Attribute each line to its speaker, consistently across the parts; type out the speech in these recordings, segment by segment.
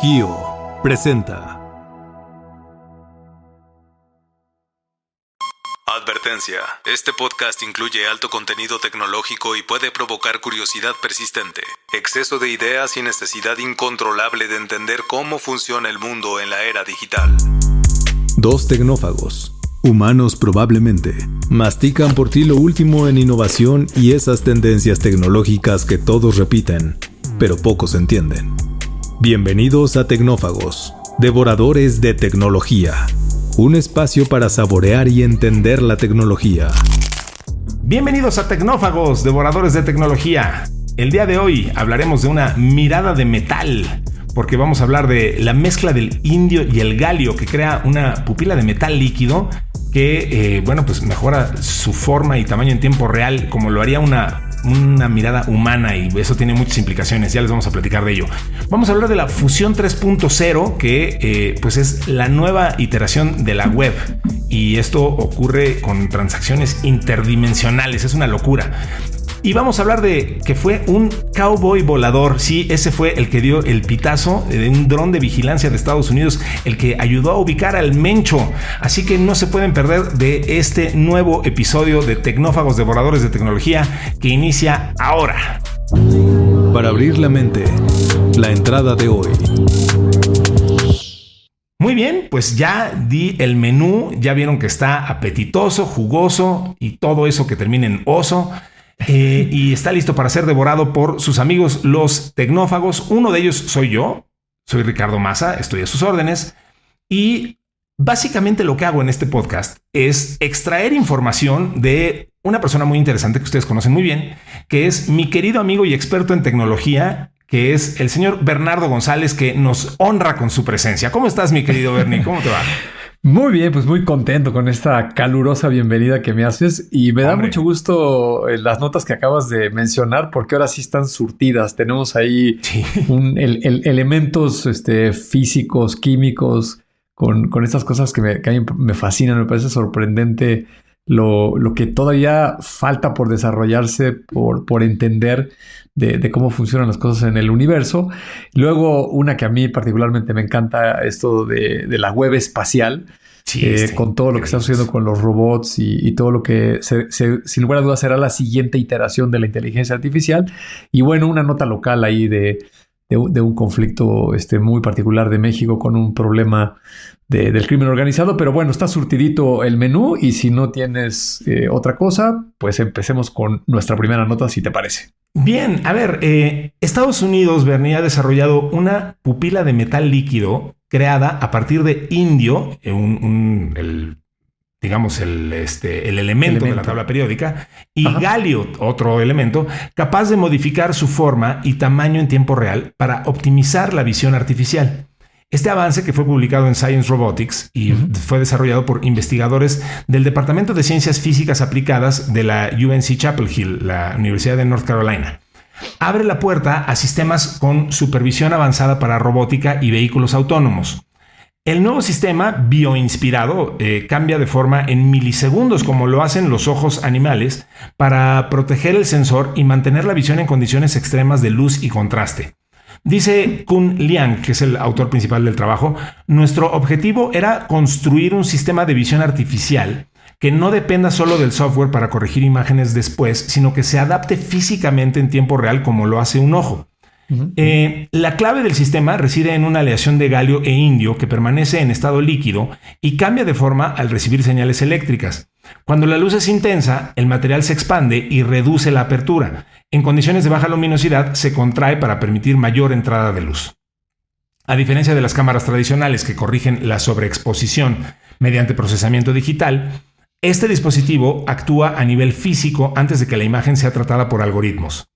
Speaker 1: Kio presenta. Advertencia. Este podcast incluye alto contenido tecnológico y puede provocar curiosidad persistente, exceso de ideas y necesidad incontrolable de entender cómo funciona el mundo en la era digital. Dos tecnófagos, humanos probablemente, mastican por ti lo último en innovación y esas tendencias tecnológicas que todos repiten, pero pocos entienden. Bienvenidos a Tecnófagos, devoradores de tecnología. Un espacio para saborear y entender la tecnología.
Speaker 2: Bienvenidos a Tecnófagos, devoradores de tecnología. El día de hoy hablaremos de una mirada de metal, porque vamos a hablar de la mezcla del indio y el galio que crea una pupila de metal líquido que, pues mejora su forma y tamaño en tiempo real, como lo haría una mirada humana, y eso tiene muchas implicaciones. Ya les vamos a platicar de ello. Vamos a hablar de la fusión 3.0, que pues es la nueva iteración de la web, y esto ocurre con transacciones interdimensionales. Es una locura. Y vamos a hablar de que fue un cowboy volador. Sí, ese fue el que dio el pitazo de un dron de vigilancia de Estados Unidos, el que ayudó a ubicar al Mencho. Así que no se pueden perder de este nuevo episodio de Tecnófagos, devoradores de tecnología, que inicia ahora.
Speaker 1: Para abrir la mente, la entrada de hoy.
Speaker 2: Muy bien, pues ya di el menú. Ya vieron que está apetitoso, jugoso y todo eso que termina en oso. Y está listo para ser devorado por sus amigos los tecnófagos. Uno de ellos soy yo, soy Ricardo Maza, estoy a sus órdenes, y básicamente lo que hago en este podcast es extraer información de una persona muy interesante que ustedes conocen muy bien, que es mi querido amigo y experto en tecnología, que es el señor Bernardo González, que nos honra con su presencia. ¿Cómo estás, mi querido Bernie? ¿Cómo te va?
Speaker 3: Muy bien, pues muy contento con esta calurosa bienvenida que me haces, y me da mucho gusto las notas que acabas de mencionar, porque ahora sí están surtidas. Tenemos ahí elementos físicos, químicos, con estas cosas que a mí me fascinan. Me parece sorprendente lo que todavía falta por desarrollarse, por entender de cómo funcionan las cosas en el universo. Luego, una que a mí particularmente me encanta, esto de la web espacial, con todo lo que está sucediendo con los robots y todo lo que sin lugar a dudas será la siguiente iteración de la inteligencia artificial. Y bueno, una nota local ahí de un conflicto muy particular de México, con un problema del crimen organizado. Pero bueno, está surtidito el menú, y si no tienes otra cosa, pues empecemos con nuestra primera nota, si te parece.
Speaker 2: Bien, a ver, Estados Unidos, Bernie, ha desarrollado una pupila de metal líquido creada a partir de indio, el elemento de la tabla periódica, y galio, otro elemento, capaz de modificar su forma y tamaño en tiempo real para optimizar la visión artificial. Este avance, que fue publicado en Science Robotics y fue desarrollado por investigadores del Departamento de Ciencias Físicas Aplicadas de la UNC Chapel Hill, la Universidad de North Carolina, abre la puerta a sistemas con supervisión avanzada para robótica y vehículos autónomos. El nuevo sistema bioinspirado cambia de forma en milisegundos, como lo hacen los ojos animales, para proteger el sensor y mantener la visión en condiciones extremas de luz y contraste. Dice Kun Liang, que es el autor principal del trabajo: nuestro objetivo era construir un sistema de visión artificial que no dependa solo del software para corregir imágenes después, sino que se adapte físicamente en tiempo real como lo hace un ojo. La clave del sistema reside en una aleación de galio e indio que permanece en estado líquido y cambia de forma al recibir señales eléctricas. Cuando la luz es intensa, el material se expande y reduce la apertura. En condiciones de baja luminosidad, se contrae para permitir mayor entrada de luz. A diferencia de las cámaras tradicionales, que corrigen la sobreexposición mediante procesamiento digital, este dispositivo actúa a nivel físico antes de que la imagen sea tratada por algoritmos.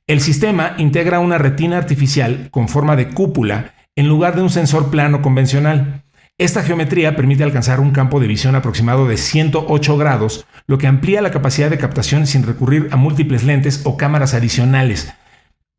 Speaker 2: El sistema integra una retina artificial con forma de cúpula en lugar de un sensor plano convencional. Esta geometría permite alcanzar un campo de visión aproximado de 108 grados, lo que amplía la capacidad de captación sin recurrir a múltiples lentes o cámaras adicionales.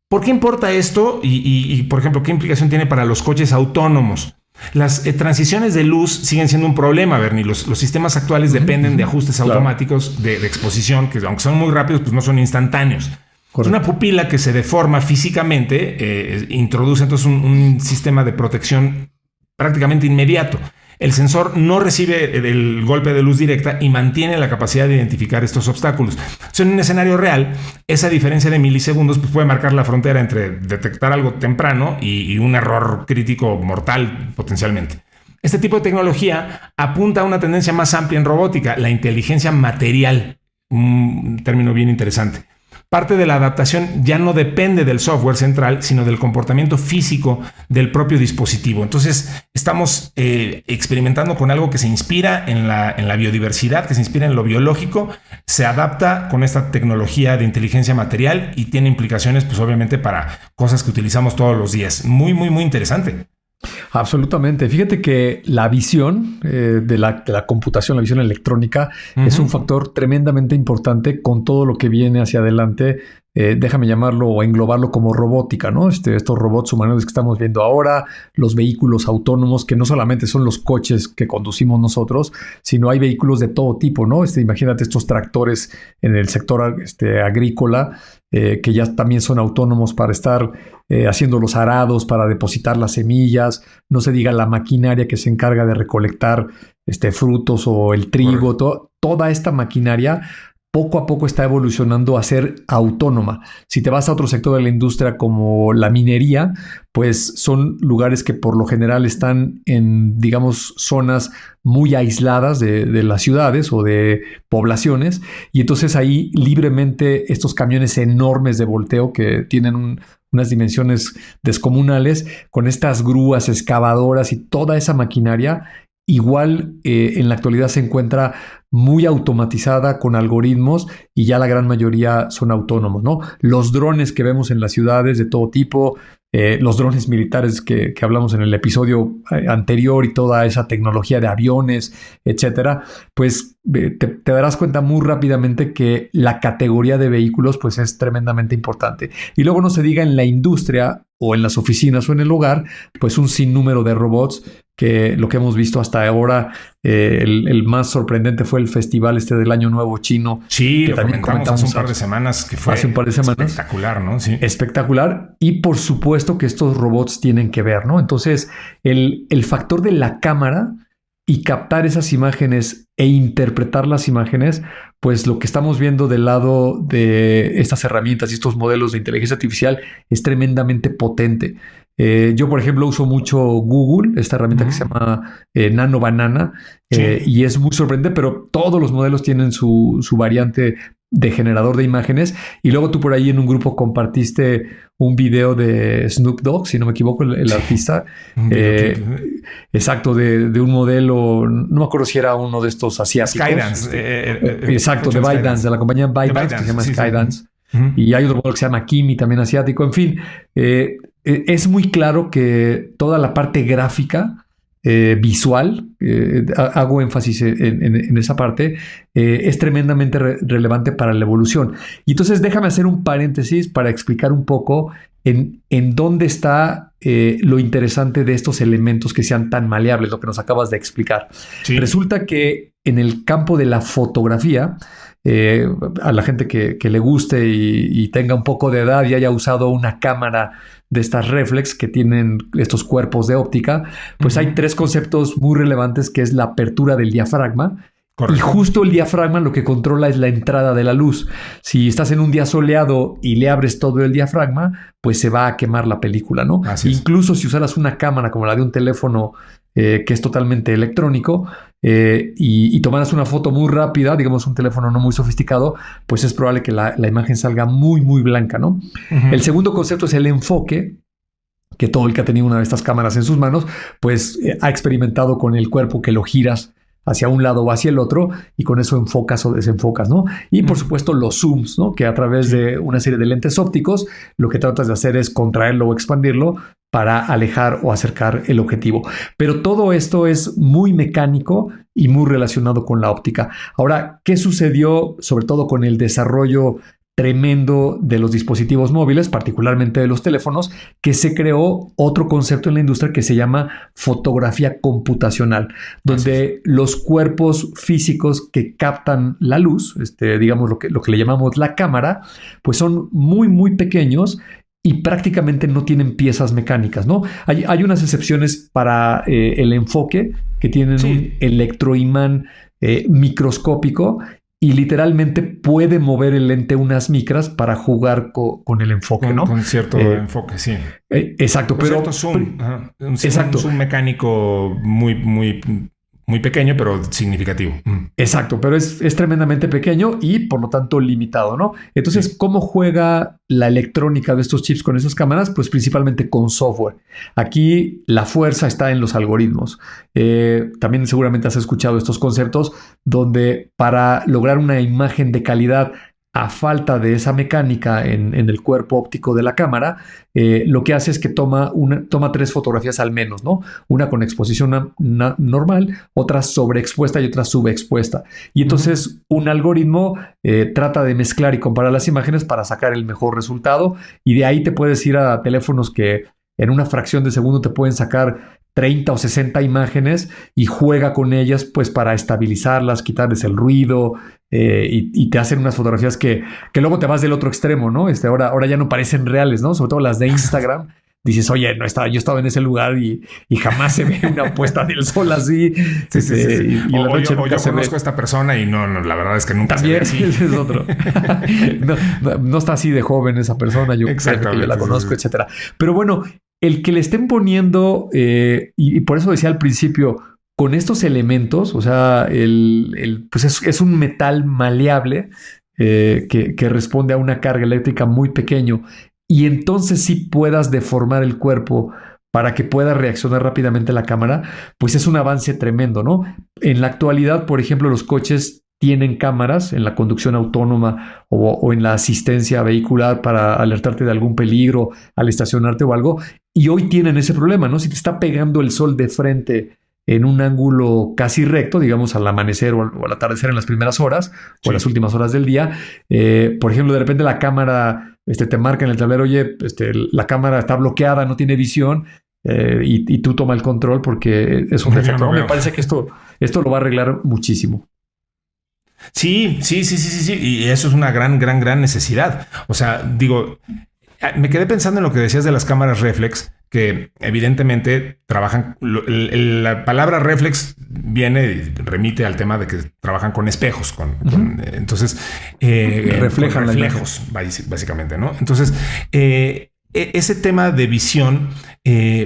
Speaker 2: ¿Por qué importa esto? Y por ejemplo, ¿qué implicación tiene para los coches autónomos? Las transiciones de luz siguen siendo un problema, Bernie. Los sistemas actuales dependen de ajustes automáticos de exposición, que aunque son muy rápidos, pues no son instantáneos. Es una pupila que se deforma físicamente, introduce entonces un sistema de protección prácticamente inmediato. El sensor no recibe el golpe de luz directa y mantiene la capacidad de identificar estos obstáculos. Entonces, en un escenario real, esa diferencia de milisegundos pues, puede marcar la frontera entre detectar algo temprano y un error crítico mortal potencialmente. Este tipo de tecnología apunta a una tendencia más amplia en robótica, la inteligencia material, un término bien interesante. Parte de la adaptación ya no depende del software central, sino del comportamiento físico del propio dispositivo. Entonces, estamos experimentando con algo que se inspira en la biodiversidad, que se inspira en lo biológico, se adapta con esta tecnología de inteligencia material y tiene implicaciones, pues obviamente, para cosas que utilizamos todos los días. Muy, muy, muy interesante.
Speaker 3: Absolutamente. Fíjate que la visión de la computación, la visión electrónica, es un factor tremendamente importante con todo lo que viene hacia adelante. Déjame llamarlo o englobarlo como robótica, ¿no? Estos robots humanoides que estamos viendo ahora, los vehículos autónomos, que no solamente son los coches que conducimos nosotros, sino hay vehículos de todo tipo, ¿no? Imagínate estos tractores en el sector agrícola, que ya también son autónomos para estar haciendo los arados, para depositar las semillas, no se diga la maquinaria que se encarga de recolectar frutos o el trigo, toda esta maquinaria poco a poco está evolucionando a ser autónoma. Si te vas a otro sector de la industria como la minería, pues son lugares que por lo general están en, digamos, zonas muy aisladas de las ciudades o de poblaciones, y entonces ahí libremente estos camiones enormes de volteo que tienen unas dimensiones descomunales, con estas grúas, excavadoras y toda esa maquinaria, igual en la actualidad se encuentra muy automatizada con algoritmos y ya la gran mayoría son autónomos, ¿no? Los drones que vemos en las ciudades de todo tipo, los drones militares que hablamos en el episodio anterior y toda esa tecnología de aviones, etcétera, pues te darás cuenta muy rápidamente que la categoría de vehículos pues es tremendamente importante. Y luego no se diga en la industria o en las oficinas o en el hogar, pues un sinnúmero de robots que lo que hemos visto hasta ahora, el más sorprendente fue el festival del Año Nuevo Chino.
Speaker 2: Sí, que lo también comentamos hace un par de semanas, que fue espectacular, ¿no? Sí.
Speaker 3: Espectacular. Y por supuesto que estos robots tienen que ver, ¿no? Entonces, el factor de la cámara y captar esas imágenes e interpretar las imágenes, pues lo que estamos viendo del lado de estas herramientas y estos modelos de inteligencia artificial es tremendamente potente. Yo, por ejemplo, uso mucho Google, esta herramienta que se llama Nano Banana, y es muy sorprendente, pero todos los modelos tienen su variante de generador de imágenes. Y luego tú por ahí en un grupo compartiste un video de Snoop Dogg, si no me equivoco, el artista. Exacto, de un modelo, no me acuerdo si era uno de estos asiáticos.
Speaker 2: Skydance.
Speaker 3: Exacto, de ByteDance, de la compañía ByteDance, que se llama Skydance. Y hay otro modelo que se llama Kimi, también asiático. En fin, es muy claro que toda la parte gráfica, visual, hago énfasis en esa parte, es tremendamente relevante para la evolución. Y entonces déjame hacer un paréntesis para explicar un poco en dónde está lo interesante de estos elementos que sean tan maleables, lo que nos acabas de explicar. Sí. Resulta que en el campo de la fotografía, a la gente que le guste y tenga un poco de edad y haya usado una cámara de estas reflex que tienen estos cuerpos de óptica, pues hay tres conceptos muy relevantes, que es la apertura del diafragma. Correcto. Y justo el diafragma lo que controla es la entrada de la luz. Si estás en un día soleado y le abres todo el diafragma, pues se va a quemar la película, ¿no? Incluso si usaras una cámara como la de un teléfono que es totalmente electrónico, y tomaras una foto muy rápida, digamos un teléfono no muy sofisticado, pues es probable que la imagen salga muy, muy blanca, ¿no? El segundo concepto es el enfoque, que todo el que ha tenido una de estas cámaras en sus manos, pues ha experimentado con el cuerpo, que lo giras hacia un lado o hacia el otro y con eso enfocas o desenfocas, ¿no? Y por supuesto los zooms, ¿no? Que a través de una serie de lentes ópticos lo que tratas de hacer es contraerlo o expandirlo para alejar o acercar el objetivo. Pero todo esto es muy mecánico y muy relacionado con la óptica. Ahora, ¿qué sucedió sobre todo con el desarrollo tremendo de los dispositivos móviles, particularmente de los teléfonos, que se creó otro concepto en la industria que se llama fotografía computacional, donde los cuerpos físicos que captan la luz, digamos lo que le llamamos la cámara, pues son muy, muy pequeños y prácticamente no tienen piezas mecánicas, ¿no? Hay unas excepciones para el enfoque que tienen un electroimán microscópico y literalmente puede mover el lente unas micras para jugar con el enfoque, ¿no?
Speaker 2: Con cierto enfoque, sí.
Speaker 3: Exacto,
Speaker 2: con
Speaker 3: pero...
Speaker 2: cierto zoom. Un zoom mecánico muy, muy, muy pequeño, pero significativo.
Speaker 3: Exacto, pero es tremendamente pequeño y por lo tanto limitado, ¿no? Entonces, ¿cómo juega la electrónica de estos chips con esas cámaras? Pues principalmente con software. Aquí la fuerza está en los algoritmos. También seguramente has escuchado estos conceptos donde para lograr una imagen de calidad a falta de esa mecánica en el cuerpo óptico de la cámara, lo que hace es que toma 3 fotografías al menos, ¿no? Una con exposición normal, otra sobreexpuesta y otra subexpuesta. Y entonces un algoritmo trata de mezclar y comparar las imágenes para sacar el mejor resultado. Y de ahí te puedes ir a teléfonos que en una fracción de segundo te pueden sacar 30 o 60 imágenes y juega con ellas pues para estabilizarlas, quitarles el ruido y te hacen unas fotografías que luego te vas del otro extremo, ¿no? Ahora ya no parecen reales, ¿no? Sobre todo las de Instagram. Dices, oye, yo estaba en ese lugar y jamás se ve una puesta del sol así.
Speaker 2: Sí.
Speaker 3: Y en la noche
Speaker 2: yo conozco a esta persona y no, la verdad es que nunca
Speaker 3: también
Speaker 2: se ve así.
Speaker 3: Ese es otro. no está así de joven esa persona. Yo la conozco, etcétera. Pero bueno, el que le estén poniendo, y por eso decía al principio, con estos elementos, o sea, pues es un metal maleable que responde a una carga eléctrica muy pequeño. Y entonces sí puedas deformar el cuerpo para que pueda reaccionar rápidamente la cámara, pues es un avance tremendo, ¿no? En la actualidad, por ejemplo, los coches tienen cámaras en la conducción autónoma o en la asistencia vehicular para alertarte de algún peligro al estacionarte o algo, y hoy tienen ese problema, ¿no? Si te está pegando el sol de frente en un ángulo casi recto, digamos al amanecer o al atardecer en las primeras horas o en las últimas horas del día, por ejemplo, de repente la cámara te marca en el tablero, oye, la cámara está bloqueada, no tiene visión, y tú toma el control porque es un defecto. ¿No? Me parece que esto lo va a arreglar muchísimo.
Speaker 2: Sí. Y eso es una gran necesidad. O sea, digo, me quedé pensando en lo que decías de las cámaras reflex, que evidentemente trabajan. La palabra reflex remite al tema de que trabajan con espejos, entonces
Speaker 3: reflejan
Speaker 2: con reflejos, básicamente, ¿no? Entonces, ese tema de visión,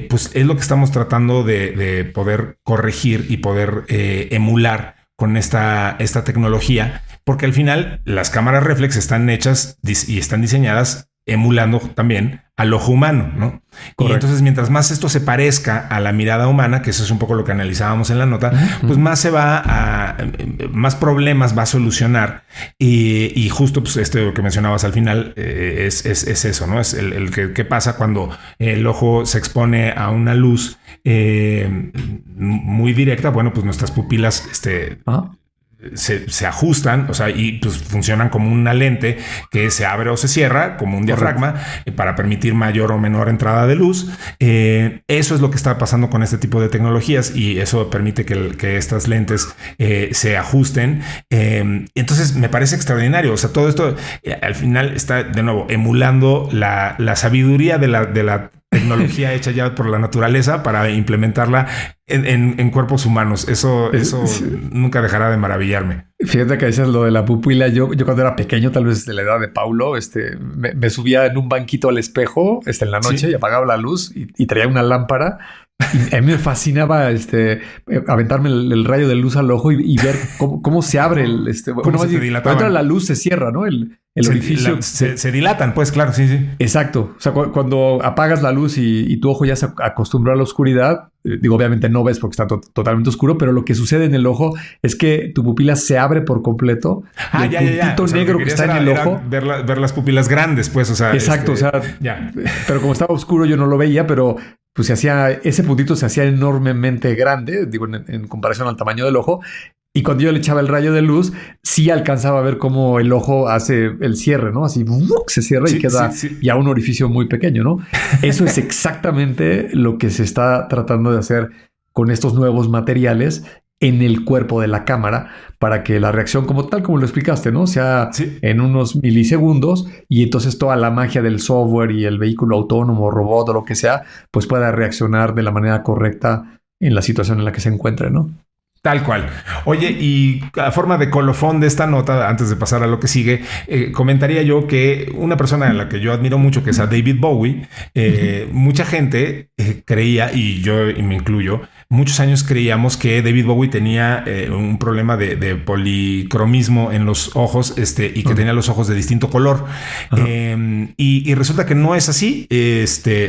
Speaker 2: pues es lo que estamos tratando de poder corregir y poder emular con esta tecnología, porque al final las cámaras reflex están hechas y están diseñadas emulando también al ojo humano, ¿no? Correcto. Y entonces mientras más esto se parezca a la mirada humana, que eso es un poco lo que analizábamos en la nota, pues más más problemas va a solucionar. Y justo pues lo que mencionabas al final es eso, ¿no? Es el que pasa cuando el ojo se expone a una luz muy directa. Bueno, pues nuestras pupilas se ajustan, o sea, y pues funcionan como una lente que se abre o se cierra, como un diafragma, para permitir mayor o menor entrada de luz. Eso es lo que está pasando con este tipo de tecnologías y eso permite que estas lentes se ajusten. Entonces me parece extraordinario. O sea, todo esto al final está de nuevo emulando la sabiduría de la tecnología hecha ya por la naturaleza para implementarla en cuerpos humanos. Eso nunca dejará de maravillarme.
Speaker 3: Fíjate que dices lo de la pupila. Yo cuando era pequeño, tal vez de la edad de Paulo, me subía en un banquito al espejo en la noche y apagaba la luz y traía una lámpara. Y a mí me fascinaba aventarme el rayo de luz al ojo y ver cómo se abre cuando entra la luz se cierra, ¿no? El orificio.
Speaker 2: Se dilatan, pues, claro, sí.
Speaker 3: Exacto. O sea, cuando apagas la luz y tu ojo ya se acostumbró a la oscuridad, digo, obviamente no ves porque está totalmente oscuro, pero lo que sucede en el ojo es que tu pupila se abre por completo. Y el puntito negro que está en el ojo.
Speaker 2: Ver las pupilas grandes, pues, o sea.
Speaker 3: Exacto, pero como estaba oscuro yo no lo veía, pero pues ese puntito se hacía enormemente grande, digo, en comparación al tamaño del ojo. Y cuando yo le echaba el rayo de luz, sí alcanzaba a ver cómo el ojo hace el cierre, ¿no? Así se cierra y queda ya un orificio muy pequeño, ¿no? Eso es exactamente lo que se está tratando de hacer con estos nuevos materiales en el cuerpo de la cámara para que la reacción como tal, como lo explicaste, ¿no? Sea en unos milisegundos y entonces toda la magia del software y el vehículo autónomo, robot o lo que sea, pues pueda reaccionar de la manera correcta en la situación en la que se encuentre, ¿no?
Speaker 2: Tal cual. Oye, y a forma de colofón de esta nota, antes de pasar a lo que sigue, comentaría yo que una persona a la que yo admiro mucho, que es a David Bowie, mucha gente creía, y yo me incluyo, muchos años creíamos que David Bowie tenía un problema de policromismo en los ojos y que tenía los ojos de distinto color. Y resulta que no es así.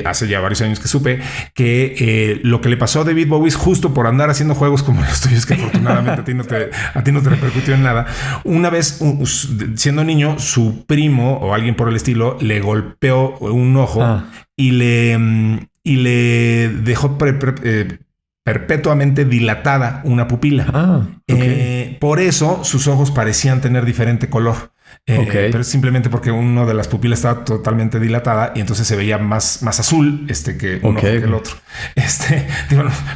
Speaker 2: Hace ya varios años que supe que lo que le pasó a David Bowie es justo por andar haciendo juegos como los tuyos, que afortunadamente a ti no te repercutió en nada. Una vez, siendo niño, su primo o alguien por el estilo le golpeó un ojo y le dejó perpetuamente dilatada una pupila. Por eso sus ojos parecían tener diferente color. Pero es simplemente porque uno de las pupilas estaba totalmente dilatada y entonces se veía más azul que uno que el otro.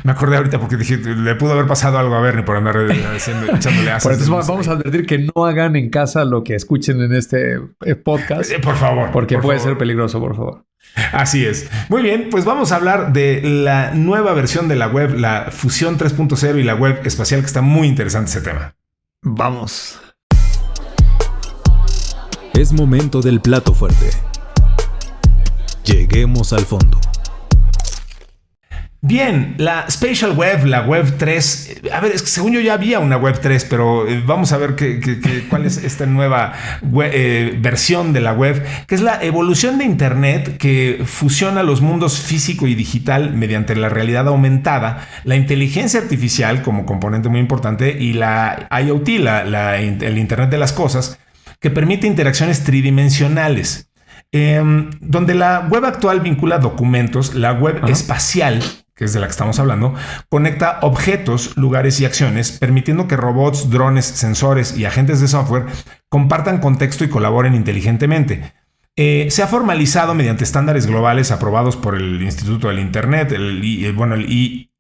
Speaker 2: Me acordé ahorita porque dije, le pudo haber pasado algo a Bernie por andar echándole ácido.
Speaker 3: Entonces vamos a advertir que no hagan en casa lo que escuchen en este podcast.
Speaker 2: Por favor.
Speaker 3: Porque puede ser peligroso, por favor.
Speaker 2: Así es. Muy bien, pues vamos a hablar de la nueva versión de la web, la Fusión 3.0 y la web espacial, que está muy interesante ese tema.
Speaker 3: Vamos.
Speaker 1: Es momento del plato fuerte. Lleguemos al fondo.
Speaker 2: Bien, la Spatial Web, la Web 3. A ver, es que según yo ya había una Web 3, pero vamos a ver cuál es esta nueva versión de la web, que es la evolución de Internet que fusiona los mundos físico y digital mediante la realidad aumentada, la inteligencia artificial como componente muy importante y la IoT, el Internet de las cosas, que permite interacciones tridimensionales. Donde la web actual vincula documentos, la web espacial, que es de la que estamos hablando, conecta objetos, lugares y acciones, permitiendo que robots, drones, sensores y agentes de software compartan contexto y colaboren inteligentemente. Se ha formalizado mediante estándares globales aprobados por el Instituto del Internet, el IEEE,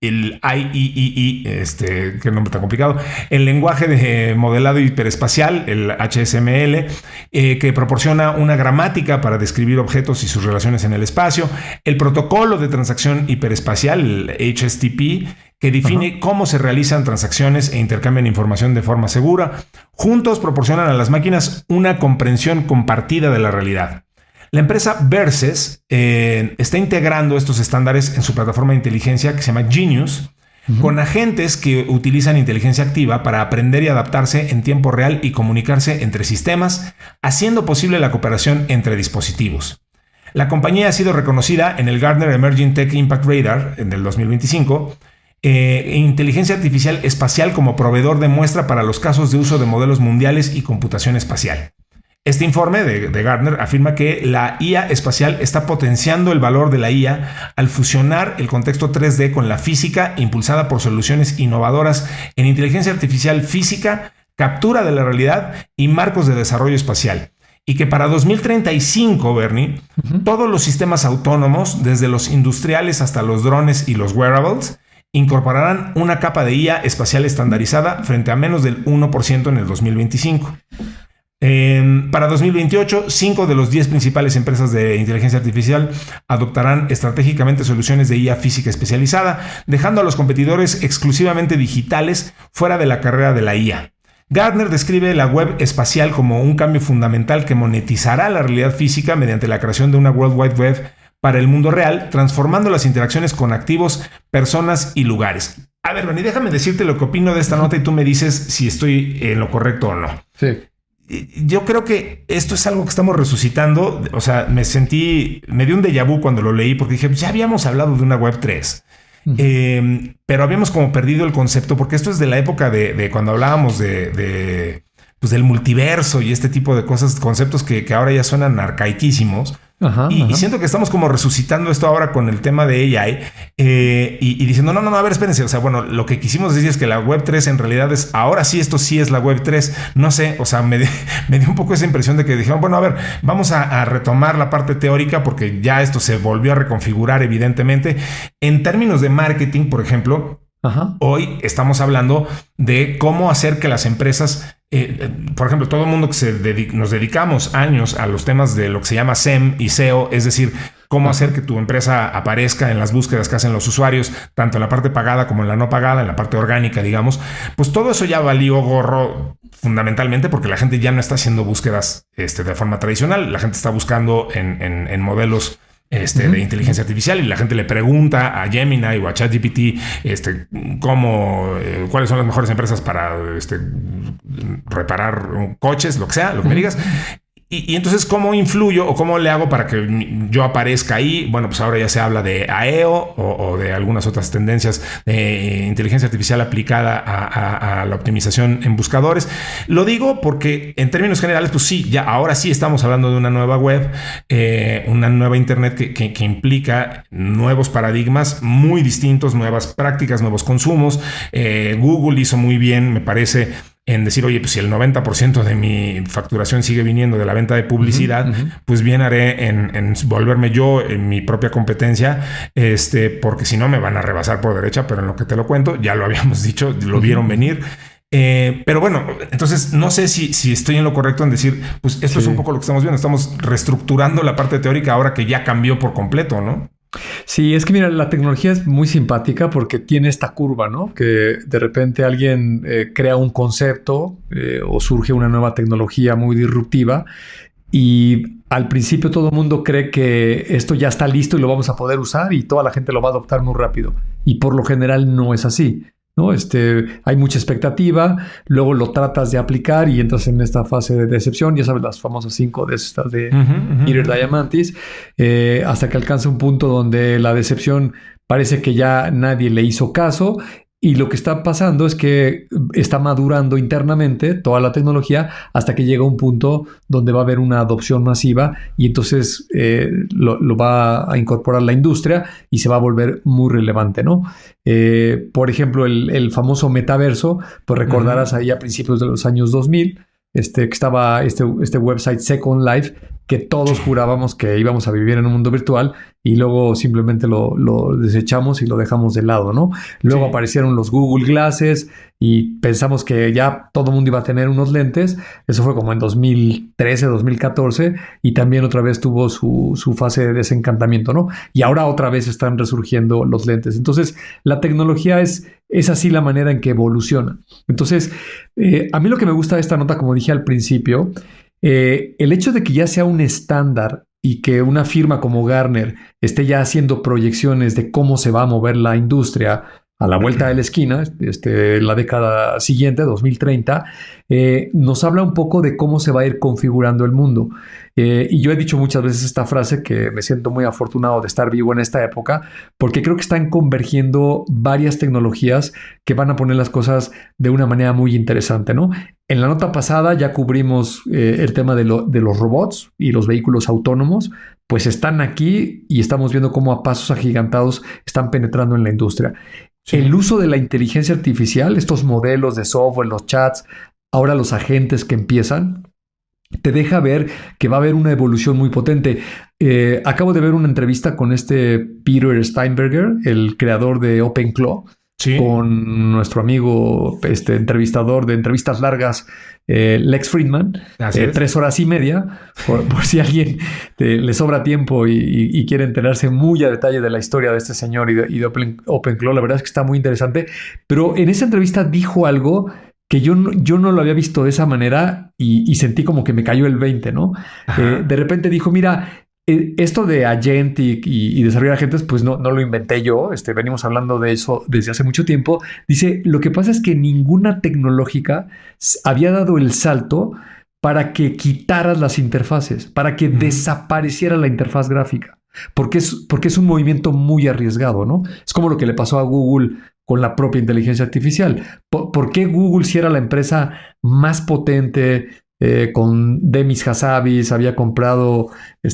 Speaker 2: qué nombre tan complicado, el lenguaje de modelado hiperespacial, el HSML, que proporciona una gramática para describir objetos y sus relaciones en el espacio, el protocolo de transacción hiperespacial, el HTTP, que define cómo se realizan transacciones e intercambian información de forma segura. Juntos proporcionan a las máquinas una comprensión compartida de la realidad. La empresa Versys está integrando estos estándares en su plataforma de inteligencia que se llama Genius, con agentes que utilizan inteligencia activa para aprender y adaptarse en tiempo real y comunicarse entre sistemas, haciendo posible la cooperación entre dispositivos. La compañía ha sido reconocida en el Gartner Emerging Tech Impact Radar en el 2025, inteligencia artificial espacial como proveedor de muestra para los casos de uso de modelos mundiales y computación espacial. Este informe de Gartner afirma que la IA espacial está potenciando el valor de la IA al fusionar el contexto 3D con la física, impulsada por soluciones innovadoras en inteligencia artificial física, captura de la realidad y marcos de desarrollo espacial. Y que para 2035, Bernie, todos los sistemas autónomos, desde los industriales hasta los drones y los wearables, incorporarán una capa de IA espacial estandarizada frente a menos del 1% en el 2025. Para 2028, 5 de los 10 principales empresas de inteligencia artificial adoptarán estratégicamente soluciones de IA física especializada, dejando a los competidores exclusivamente digitales fuera de la carrera de la IA. Gartner describe la web espacial como un cambio fundamental que monetizará la realidad física mediante la creación de una World Wide Web para el mundo real, transformando las interacciones con activos, personas y lugares. A ver, Bernie, déjame decirte lo que opino de esta nota y tú me dices si estoy en lo correcto o no.
Speaker 3: Sí.
Speaker 2: Yo creo que esto es algo que estamos resucitando. O sea, me dio un déjà vu cuando lo leí porque dije, ya habíamos hablado de una web 3, pero habíamos como perdido el concepto porque esto es de la época de cuando hablábamos pues del multiverso y este tipo de cosas, conceptos que ahora ya suenan arcaiquísimos. Y siento que estamos como resucitando esto ahora con el tema de AI y diciendo, no, a ver, espérense. O sea, bueno, lo que quisimos decir es que la Web 3 en realidad es, ahora sí, esto sí es la Web 3. No sé, o sea, me dio un poco esa impresión de que dijeron, bueno, a ver, vamos a retomar la parte teórica porque ya esto se volvió a reconfigurar evidentemente. En términos de marketing, por ejemplo, hoy estamos hablando de cómo hacer que las empresas, por ejemplo, todo el mundo que nos dedicamos años a los temas de lo que se llama SEM y SEO, es decir, cómo hacer que tu empresa aparezca en las búsquedas que hacen los usuarios, tanto en la parte pagada como en la no pagada, en la parte orgánica, digamos, pues todo eso ya valió gorro fundamentalmente porque la gente ya no está haciendo búsquedas de forma tradicional, la gente está buscando en modelos de inteligencia artificial y la gente le pregunta a Gemini o a ChatGPT cuáles son las mejores empresas para reparar coches, lo que sea, lo que me digas. Y entonces, ¿cómo influyo o cómo le hago para que yo aparezca ahí? Bueno, pues ahora ya se habla de AEO o de algunas otras tendencias de inteligencia artificial aplicada a la optimización en buscadores. Lo digo porque en términos generales, pues sí, ya ahora sí estamos hablando de una nueva web, una nueva internet que implica nuevos paradigmas muy distintos, nuevas prácticas, nuevos consumos. Google hizo muy bien, me parece, en decir, oye, pues si el 90% de mi facturación sigue viniendo de la venta de publicidad, pues bien haré en volverme yo en mi propia competencia, porque si no me van a rebasar por derecha, pero en lo que te lo cuento, ya lo habíamos dicho, lo vieron venir. Pero bueno, entonces no sé si estoy en lo correcto en decir, pues esto es un poco lo que estamos viendo, estamos reestructurando la parte teórica ahora que ya cambió por completo, ¿no?
Speaker 3: Sí, es que mira, la tecnología es muy simpática porque tiene esta curva, ¿no? Que de repente alguien crea un concepto o surge una nueva tecnología muy disruptiva y al principio todo el mundo cree que esto ya está listo y lo vamos a poder usar y toda la gente lo va a adoptar muy rápido. Y por lo general no es así, ¿no? Hay mucha expectativa, luego lo tratas de aplicar y entras en esta fase de decepción, ya sabes, las famosas 5 de estas de Peter Diamandis, hasta que alcanza un punto donde la decepción parece que ya nadie le hizo caso. Y lo que está pasando es que está madurando internamente toda la tecnología hasta que llega un punto donde va a haber una adopción masiva y entonces lo va a incorporar la industria y se va a volver muy relevante, ¿no? Por ejemplo, el famoso metaverso, pues recordarás ahí a principios de los años 2000, que estaba este website Second Life, que todos jurábamos que íbamos a vivir en un mundo virtual y luego simplemente lo desechamos y lo dejamos de lado, ¿no? Luego aparecieron los Google Glasses y pensamos que ya todo el mundo iba a tener unos lentes. Eso fue como en 2013, 2014 y también otra vez tuvo su fase de desencantamiento, ¿no? Y ahora otra vez están resurgiendo los lentes. Entonces, la tecnología es así la manera en que evoluciona. Entonces, a mí lo que me gusta de esta nota, como dije al principio, el hecho de que ya sea un estándar y que una firma como Gartner esté ya haciendo proyecciones de cómo se va a mover la industria a la vuelta de la esquina, la década siguiente, 2030, nos habla un poco de cómo se va a ir configurando el mundo. Y yo he dicho muchas veces esta frase que me siento muy afortunado de estar vivo en esta época, porque creo que están convergiendo varias tecnologías que van a poner las cosas de una manera muy interesante, ¿no? En la nota pasada ya cubrimos el tema de los robots y los vehículos autónomos, pues están aquí y estamos viendo cómo a pasos agigantados están penetrando en la industria. Sí. El uso de la inteligencia artificial, estos modelos de software, los chats, ahora los agentes que empiezan, te deja ver que va a haber una evolución muy potente. Acabo de ver una entrevista con Peter Steinberger, el creador de OpenClaw, con nuestro amigo entrevistador de entrevistas largas, Lex Fridman, 3 horas y media, por si a alguien le sobra tiempo y quiere enterarse muy a detalle de la historia de este señor y de OpenClaw. La verdad es que está muy interesante, pero en esa entrevista dijo algo que yo no lo había visto de esa manera y sentí como que me cayó el 20, ¿no? De repente dijo, mira, esto de agentic y desarrollar agentes, pues no lo inventé yo. Venimos hablando de eso desde hace mucho tiempo. Dice, lo que pasa es que ninguna tecnológica había dado el salto para que quitaras las interfaces, para que desapareciera la interfaz gráfica. Porque es un movimiento muy arriesgado, ¿no? Es como lo que le pasó a Google con la propia inteligencia artificial. ¿Por qué Google, si era la empresa más potente, con Demis Hassabis, había comprado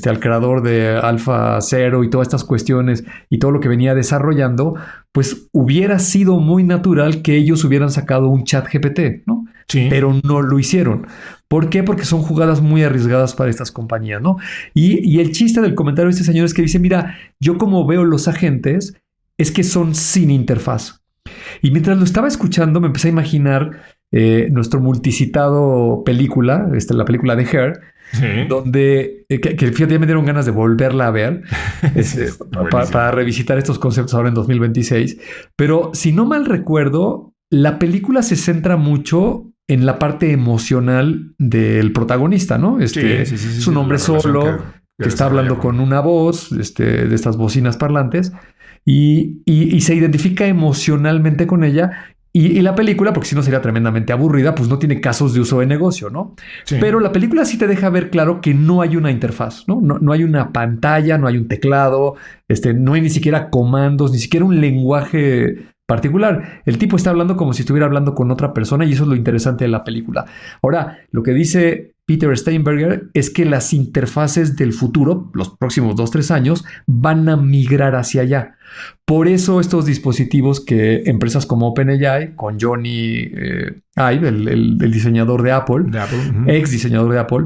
Speaker 3: al creador de Alpha Zero y todas estas cuestiones y todo lo que venía desarrollando, pues hubiera sido muy natural que ellos hubieran sacado un ChatGPT, ¿no?
Speaker 2: Sí.
Speaker 3: Pero no lo hicieron. ¿Por qué? Porque son jugadas muy arriesgadas para estas compañías, ¿no? Y el chiste del comentario de este señor es que dice, mira, yo como veo los agentes es que son sin interfaz. Y mientras lo estaba escuchando me empecé a imaginar nuestro multicitado película, la película de Her,
Speaker 2: Sí.
Speaker 3: donde, que fíjate, ya me dieron ganas de volverla a ver para revisitar estos conceptos ahora en 2026. Pero si no mal recuerdo, la película se centra mucho en la parte emocional del protagonista, ¿no? Es un hombre solo que está hablando con una voz, de estas bocinas parlantes, y se identifica emocionalmente con ella. Y la película, porque si no sería tremendamente aburrida, pues no tiene casos de uso de negocio, ¿no? Sí. Pero la película sí te deja ver claro que no hay una interfaz, ¿no? No hay una pantalla, no hay un teclado, no hay ni siquiera comandos, ni siquiera un lenguaje particular. El tipo está hablando como si estuviera hablando con otra persona y eso es lo interesante de la película. Ahora, lo que dice Peter Steinberger es que las interfaces del futuro, los próximos 2-3 años, van a migrar hacia allá. Por eso estos dispositivos que empresas como OpenAI, con Johnny Ive, el diseñador de Apple, ex diseñador de Apple,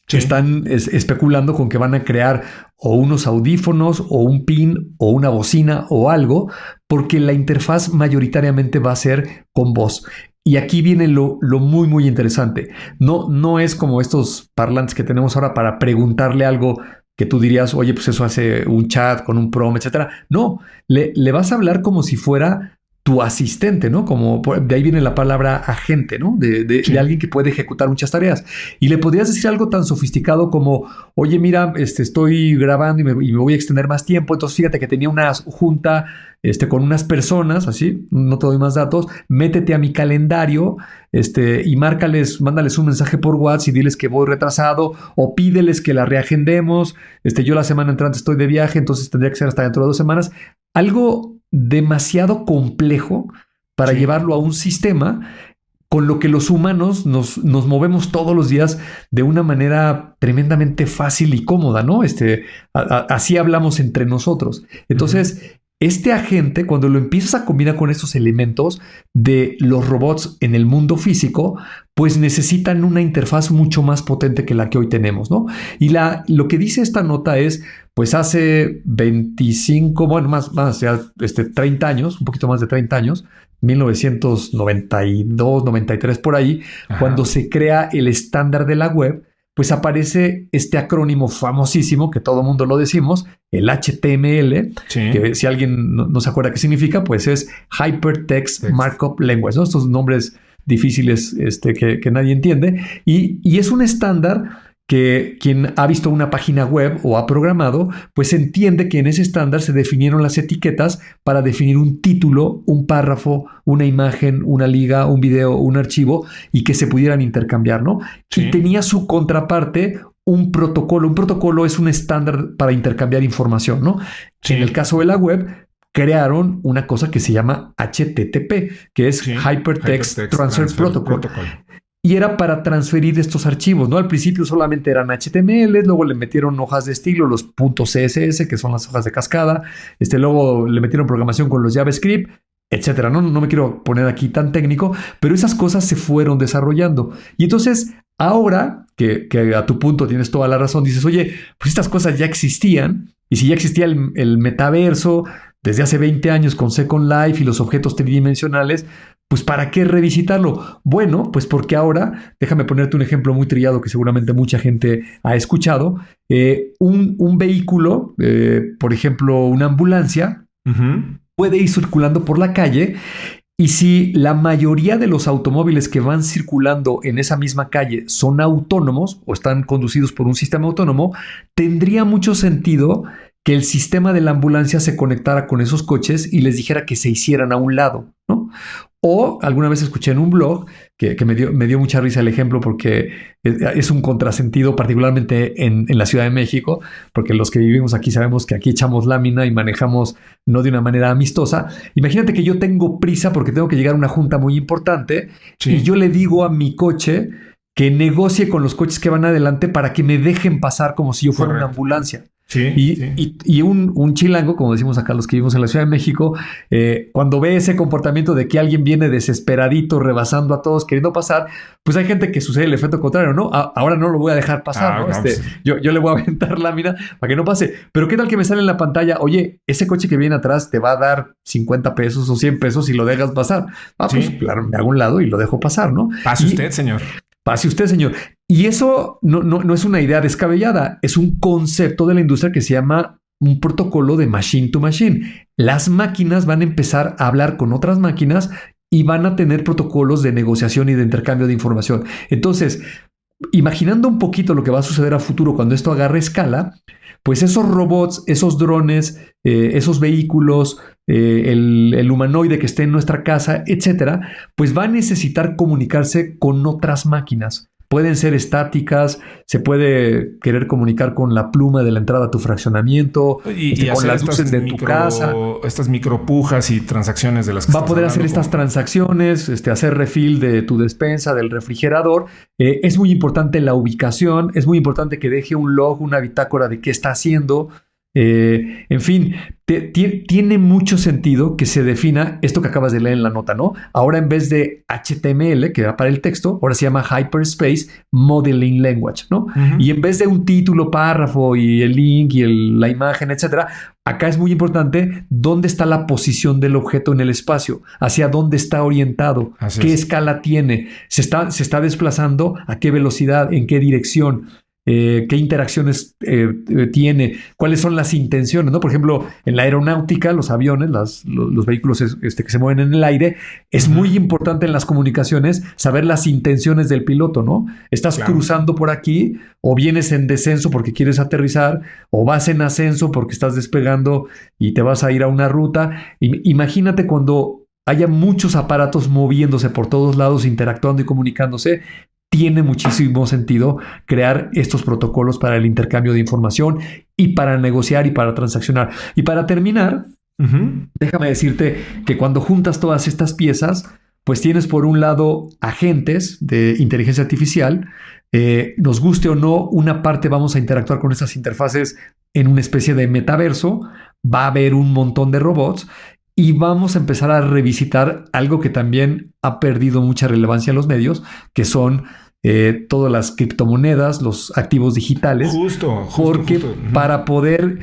Speaker 3: sí, están especulando con que van a crear o unos audífonos o un pin o una bocina o algo, porque la interfaz mayoritariamente va a ser con voz. Y aquí viene lo muy, muy interesante. No es como estos parlantes que tenemos ahora para preguntarle algo que tú dirías, oye, pues eso hace un chat con un prompt, etcétera. No, le vas a hablar como si fuera tu asistente, ¿no? Como de ahí viene la palabra agente, ¿no? Sí, de alguien que puede ejecutar muchas tareas. Y le podrías decir algo tan sofisticado como, oye, mira, estoy grabando y me voy a extender más tiempo. Entonces, fíjate que tenía una junta con unas personas, así, no te doy más datos, métete a mi calendario, y mándales un mensaje por WhatsApp y diles que voy retrasado o pídeles que la reagendemos. Yo la semana entrante estoy de viaje, entonces tendría que ser hasta dentro de 2 semanas. Algo demasiado complejo para llevarlo a un sistema con lo que los humanos nos movemos todos los días de una manera tremendamente fácil y cómoda, ¿no? Así hablamos entre nosotros. Entonces, este agente, cuando lo empiezas a combinar con estos elementos de los robots en el mundo físico, pues necesitan una interfaz mucho más potente que la que hoy tenemos, ¿no? Y lo que dice esta nota es, pues hace 25, bueno, más ya 30 años, un poquito más de 30 años, 1992, 93 por ahí, cuando se crea el estándar de la web, pues aparece este acrónimo famosísimo que todo mundo lo decimos, el HTML, sí, que si alguien no se acuerda qué significa, pues es Hypertext Markup Language, ¿no? Estos nombres difíciles que nadie entiende. Y es un estándar que quien ha visto una página web o ha programado, pues entiende que en ese estándar se definieron las etiquetas para definir un título, un párrafo, una imagen, una liga, un video, un archivo y que se pudieran intercambiar, ¿no? Sí. Y tenía su contraparte un protocolo. Un protocolo es un estándar para intercambiar información, ¿no? Sí. En el caso de la web, crearon una cosa que se llama HTTP, que es Hypertext Transfer Protocol. Y era para transferir estos archivos, ¿no? Al principio solamente eran HTML, luego le metieron hojas de estilo, los .css, que son las hojas de cascada, luego le metieron programación con los JavaScript, etcétera. No me quiero poner aquí tan técnico, pero esas cosas se fueron desarrollando. Y entonces, ahora que a tu punto tienes toda la razón, dices, oye, pues estas cosas ya existían, y si ya existía el metaverso desde hace 20 años con Second Life y los objetos tridimensionales, pues ¿para qué revisitarlo? Bueno, pues porque ahora, déjame ponerte un ejemplo muy trillado que seguramente mucha gente ha escuchado, un vehículo, por ejemplo, una ambulancia, puede ir circulando por la calle y si la mayoría de los automóviles que van circulando en esa misma calle son autónomos o están conducidos por un sistema autónomo, tendría mucho sentido que el sistema de la ambulancia se conectara con esos coches y les dijera que se hicieran a un lado, ¿no? O alguna vez escuché en un blog que me dio mucha risa el ejemplo porque es un contrasentido, particularmente en la Ciudad de México, porque los que vivimos aquí sabemos que aquí echamos lámina y manejamos no de una manera amistosa. Imagínate que yo tengo prisa porque tengo que llegar a una junta muy importante, sí, y yo le digo a mi coche que negocie con los coches que van adelante para que me dejen pasar como si yo fuera una ambulancia.
Speaker 2: Sí,
Speaker 3: y un chilango, como decimos acá los que vivimos en la Ciudad de México, cuando ve ese comportamiento de que alguien viene desesperadito, rebasando a todos, queriendo pasar, pues hay gente que sucede el efecto contrario, ¿no? Ahora no lo voy a dejar pasar, ¿no?
Speaker 2: Pues...
Speaker 3: yo le voy a aventar lámina para que no pase. Pero ¿qué tal que me sale en la pantalla? Oye, ese coche que viene atrás te va a dar 50 pesos o 100 pesos si lo dejas pasar. Pues claro, me hago un lado y lo dejo pasar, ¿no?
Speaker 2: Pase usted, señor.
Speaker 3: Pase usted, señor. Y eso no es una idea descabellada, es un concepto de la industria que se llama un protocolo de machine to machine. Las máquinas van a empezar a hablar con otras máquinas y van a tener protocolos de negociación y de intercambio de información. Entonces, imaginando un poquito lo que va a suceder a futuro cuando esto agarre escala, pues esos robots, esos drones, esos vehículos, el humanoide que esté en nuestra casa, etcétera, pues va a necesitar comunicarse con otras máquinas. Pueden ser estáticas, se puede querer comunicar con la pluma de la entrada a tu fraccionamiento,
Speaker 2: y
Speaker 3: con las luces de tu casa.
Speaker 2: Estas micropujas y transacciones de las que
Speaker 3: va a poder hacer estas transacciones, hacer refill de tu despensa, del refrigerador. Es muy importante la ubicación, es muy importante que deje un log, una bitácora de qué está haciendo. En fin, tiene mucho sentido que se defina esto que acabas de leer en la nota, ¿no? Ahora en vez de HTML, que va para el texto, ahora se llama Hyperspace Modeling Language, ¿no? Y en vez de un título, párrafo y el link y la imagen, etcétera, acá es muy importante dónde está la posición del objeto en el espacio, hacia dónde está orientado, qué escala tiene, se está desplazando, a qué velocidad, en qué dirección. Qué interacciones tiene, cuáles son las intenciones, ¿no? Por ejemplo, en la aeronáutica, los aviones, los vehículos que se mueven en el aire, es muy importante en las comunicaciones saber las intenciones del piloto, ¿no? Estás cruzando por aquí, o vienes en descenso porque quieres aterrizar, o vas en ascenso porque estás despegando y te vas a ir a una ruta. Imagínate cuando haya muchos aparatos moviéndose por todos lados, interactuando y comunicándose. Tiene muchísimo sentido crear estos protocolos para el intercambio de información y para negociar y para transaccionar. Y para terminar, déjame decirte que cuando juntas todas estas piezas, pues tienes por un lado agentes de inteligencia artificial. Nos guste o no, una parte vamos a interactuar con estas interfaces en una especie de metaverso. Va a haber un montón de robots. Y vamos a empezar a revisitar algo que también ha perdido mucha relevancia en los medios, que son todas las criptomonedas, los activos digitales. Porque para poder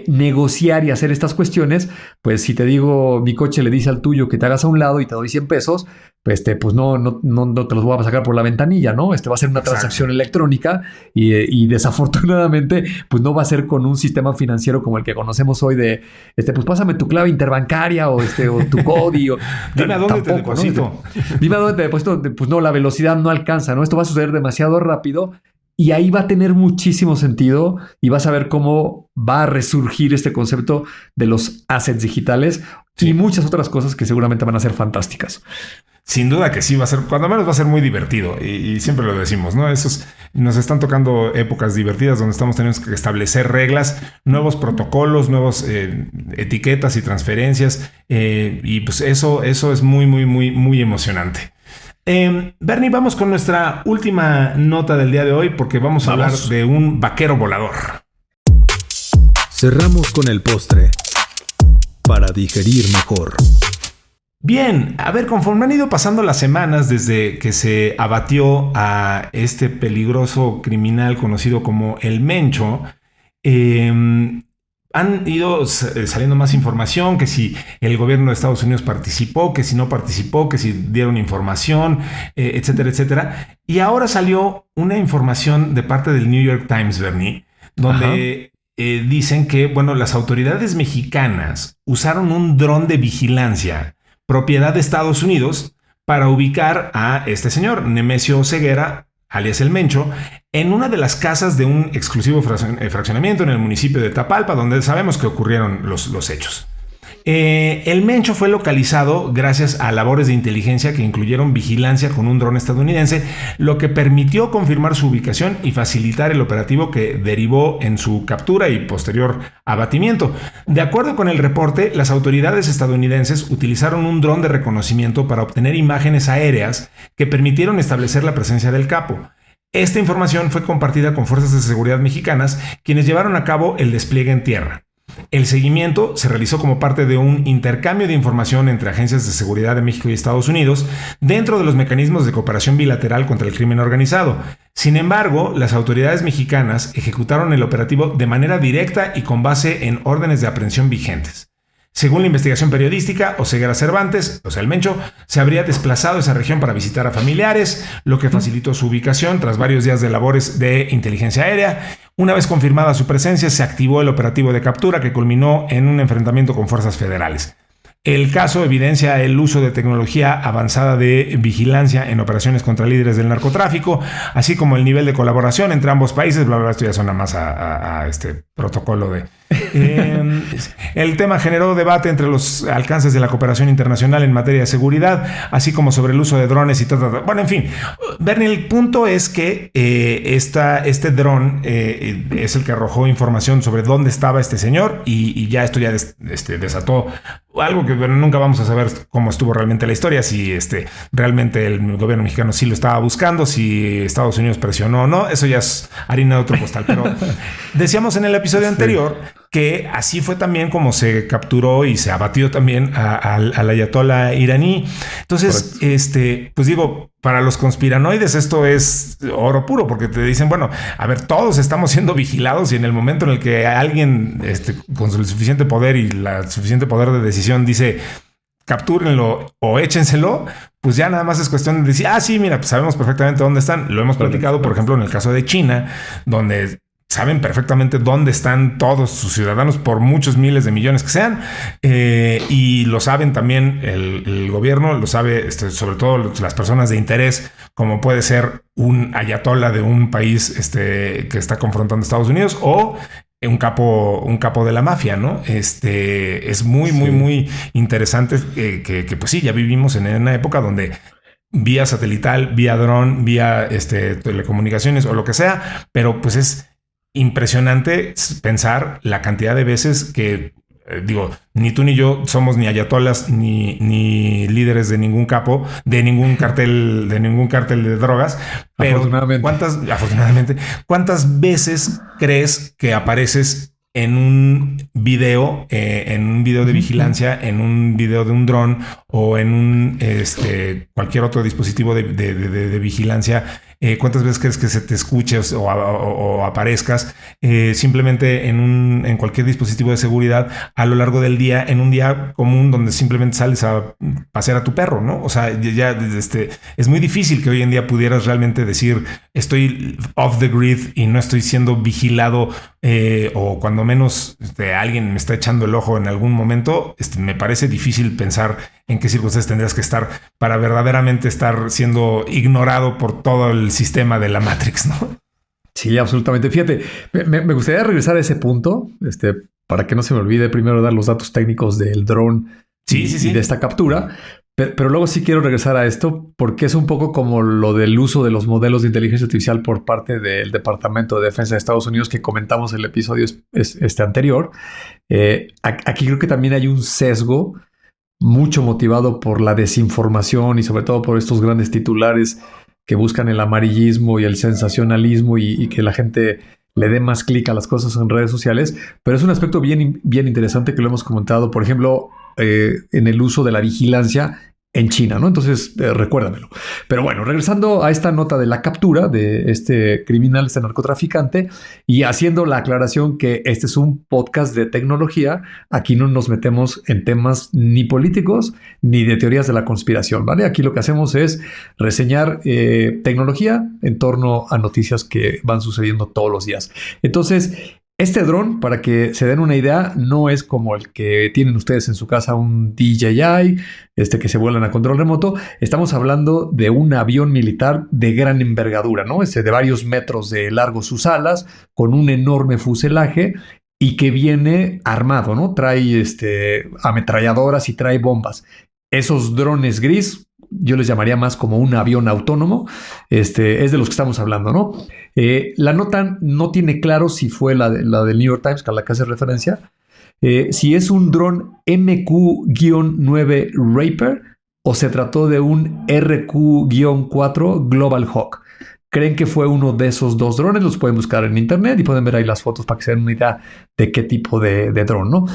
Speaker 3: negociar y hacer estas cuestiones, pues si te digo, mi coche le dice al tuyo que te hagas a un lado y te doy 100 pesos, pues no te los voy a sacar por la ventanilla, ¿no? Va a ser una transacción electrónica y desafortunadamente, pues no va a ser con un sistema financiero como el que conocemos hoy de, pues pásame tu clave interbancaria o tu código.
Speaker 2: Dime a dónde te deposito.
Speaker 3: ¿No? Dime a dónde te deposito. Pues no, la velocidad no alcanza, ¿no? Esto va a suceder demasiado rápido. Y ahí va a tener muchísimo sentido y vas a ver cómo va a resurgir este concepto de los assets digitales y muchas otras cosas que seguramente van a ser fantásticas.
Speaker 2: Sin duda que sí, va a ser, cuando menos va a ser muy divertido y siempre lo decimos, ¿no? Nos están tocando épocas divertidas donde estamos teniendo que establecer reglas, nuevos protocolos, nuevas etiquetas y transferencias y pues eso es muy, muy, muy, muy emocionante. Bernie, vamos con nuestra última nota del día de hoy porque vamos a hablar de un vaquero volador.
Speaker 1: Cerramos con el postre para digerir mejor.
Speaker 2: Bien, a ver, conforme han ido pasando las semanas desde que se abatió a este peligroso criminal conocido como el Mencho, han ido saliendo más información, que si el gobierno de Estados Unidos participó, que si no participó, que si dieron información, etcétera, etcétera. Y ahora salió una información de parte del New York Times, Bernie, donde dicen que, bueno, las autoridades mexicanas usaron un dron de vigilancia, propiedad de Estados Unidos, para ubicar a este señor, Nemesio Ceguera, alias el Mencho, en una de las casas de un exclusivo fraccionamiento en el municipio de Tapalpa, donde sabemos que ocurrieron los hechos. El Mencho fue localizado gracias a labores de inteligencia que incluyeron vigilancia con un dron estadounidense, lo que permitió confirmar su ubicación y facilitar el operativo que derivó en su captura y posterior abatimiento. De acuerdo con el reporte, las autoridades estadounidenses utilizaron un dron de reconocimiento para obtener imágenes aéreas que permitieron establecer la presencia del capo. Esta información fue compartida con fuerzas de seguridad mexicanas, quienes llevaron a cabo el despliegue en tierra. El seguimiento se realizó como parte de un intercambio de información entre agencias de seguridad de México y Estados Unidos dentro de los mecanismos de cooperación bilateral contra el crimen organizado. Sin embargo, las autoridades mexicanas ejecutaron el operativo de manera directa y con base en órdenes de aprehensión vigentes. Según la investigación periodística, Oseguera Cervantes, o sea el Mencho, se habría desplazado a esa región para visitar a familiares, lo que facilitó su ubicación tras varios días de labores de inteligencia aérea. Una vez confirmada su presencia, se activó el operativo de captura que culminó en un enfrentamiento con fuerzas federales. El caso evidencia el uso de tecnología avanzada de vigilancia en operaciones contra líderes del narcotráfico, así como el nivel de colaboración entre ambos países. Bla, bla, bla, esto ya suena más a este protocolo de... El tema generó debate entre los alcances de la cooperación internacional en materia de seguridad, así como sobre el uso de drones y tal. Bueno, en fin, Bernie, el punto es que este dron es el que arrojó información sobre dónde estaba este señor y ya esto ya desató algo que nunca vamos a saber cómo estuvo realmente la historia, si realmente el gobierno mexicano sí lo estaba buscando, si Estados Unidos presionó o no, eso ya es harina de otro costal. Pero decíamos en el episodio anterior que así fue también como se capturó y se abatió también al ayatolá iraní. Entonces, pues digo, para los conspiranoides esto es oro puro, porque te dicen, bueno, a ver, todos estamos siendo vigilados y en el momento en el que alguien con el suficiente poder y la suficiente poder de decisión dice captúrenlo o échenselo, pues ya nada más es cuestión de decir, sí, mira, pues sabemos perfectamente dónde están. Lo hemos platicado, por ejemplo, en el caso de China, donde saben perfectamente dónde están todos sus ciudadanos, por muchos miles de millones que sean, y lo saben también el gobierno, lo sabe sobre todo las personas de interés, como puede ser un ayatolá de un país que está confrontando a Estados Unidos o un capo de la mafia, ¿no? Es muy interesante que pues sí, ya vivimos en una época donde vía satelital, vía dron, vía telecomunicaciones o lo que sea, pero pues es impresionante pensar la cantidad de veces que, ni tú ni yo somos ni ayatolas ni líderes de ningún capo, de ningún cartel de drogas, pero ¿cuántas veces crees que apareces en un video de vigilancia, en un video de un dron o en un cualquier otro dispositivo de vigilancia? ¿Cuántas veces crees que se te escuches o aparezcas simplemente en cualquier dispositivo de seguridad a lo largo del día, en un día común donde simplemente sales a pasear a tu perro, ¿no? O sea, ya es muy difícil que hoy en día pudieras realmente decir estoy off the grid y no estoy siendo vigilado, o cuando menos alguien me está echando el ojo en algún momento. Me parece difícil pensar en qué circunstancias tendrías que estar para verdaderamente estar siendo ignorado por todo el sistema de la Matrix, ¿no?
Speaker 3: Sí, absolutamente. Fíjate, me gustaría regresar a ese punto, para que no se me olvide primero dar los datos técnicos del dron y de esta captura. Pero luego sí quiero regresar a esto porque es un poco como lo del uso de los modelos de inteligencia artificial por parte del Departamento de Defensa de Estados Unidos que comentamos en el episodio anterior. Aquí creo que también hay un sesgo mucho motivado por la desinformación y sobre todo por estos grandes titulares que buscan el amarillismo y el sensacionalismo y que la gente le dé más clic a las cosas en redes sociales. Pero es un aspecto bien interesante que lo hemos comentado, por ejemplo, en el uso de la vigilancia en China, ¿no? Entonces, recuérdamelo. Pero bueno, regresando a esta nota de la captura de este criminal, este narcotraficante, y haciendo la aclaración que este es un podcast de tecnología, aquí no nos metemos en temas ni políticos ni de teorías de la conspiración, ¿vale? Aquí lo que hacemos es reseñar tecnología en torno a noticias que van sucediendo todos los días. Entonces, este dron, para que se den una idea, no es como el que tienen ustedes en su casa, un DJI, que se vuelan a control remoto. Estamos hablando de un avión militar de gran envergadura, ¿no? De varios metros de largo sus alas, con un enorme fuselaje y que viene armado, ¿no? Trae ametralladoras y trae bombas. Esos drones gris, yo les llamaría más como un avión autónomo, es de los que estamos hablando, ¿no? La nota no tiene claro si fue la del New York Times, a la que hace referencia, si es un dron MQ-9 Reaper o se trató de un RQ-4 Global Hawk. Creen que fue uno de esos dos drones, los pueden buscar en internet y pueden ver ahí las fotos para que se den una idea de qué tipo de dron, ¿no?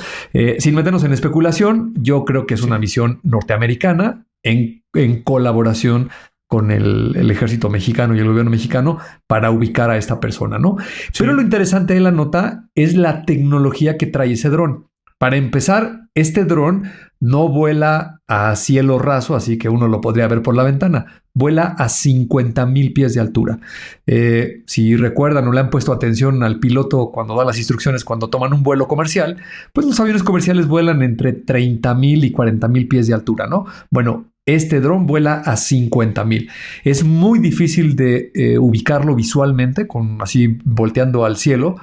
Speaker 3: Sin meternos en especulación, yo creo que es una misión norteamericana en colaboración con el ejército mexicano y el gobierno mexicano para ubicar a esta persona, ¿no? Sí. Pero lo interesante de la nota es la tecnología que trae ese dron. Para empezar, este dron no vuela a cielo raso, así que uno lo podría ver por la ventana. Vuela a 50,000 pies de altura. Si recuerdan o le han puesto atención al piloto cuando da las instrucciones, cuando toman un vuelo comercial, pues los aviones comerciales vuelan entre 30,000 y 40,000 pies de altura, ¿no? Bueno, este dron vuela a 50,000. Es muy difícil de ubicarlo visualmente, así volteando al cielo.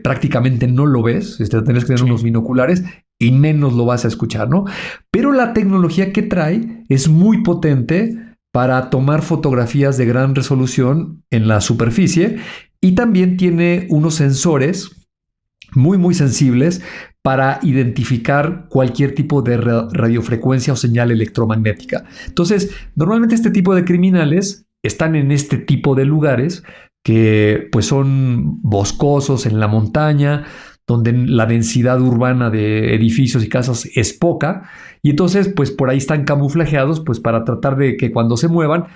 Speaker 3: Prácticamente no lo ves, tendrás que tener unos binoculares y menos lo vas a escuchar, ¿no? Pero la tecnología que trae es muy potente para tomar fotografías de gran resolución en la superficie y también tiene unos sensores muy, muy sensibles para identificar cualquier tipo de radiofrecuencia o señal electromagnética. Entonces, normalmente este tipo de criminales están en este tipo de lugares que pues son boscosos en la montaña, donde la densidad urbana de edificios y casas es poca, y entonces pues por ahí están camuflajeados pues para tratar de que cuando se muevan,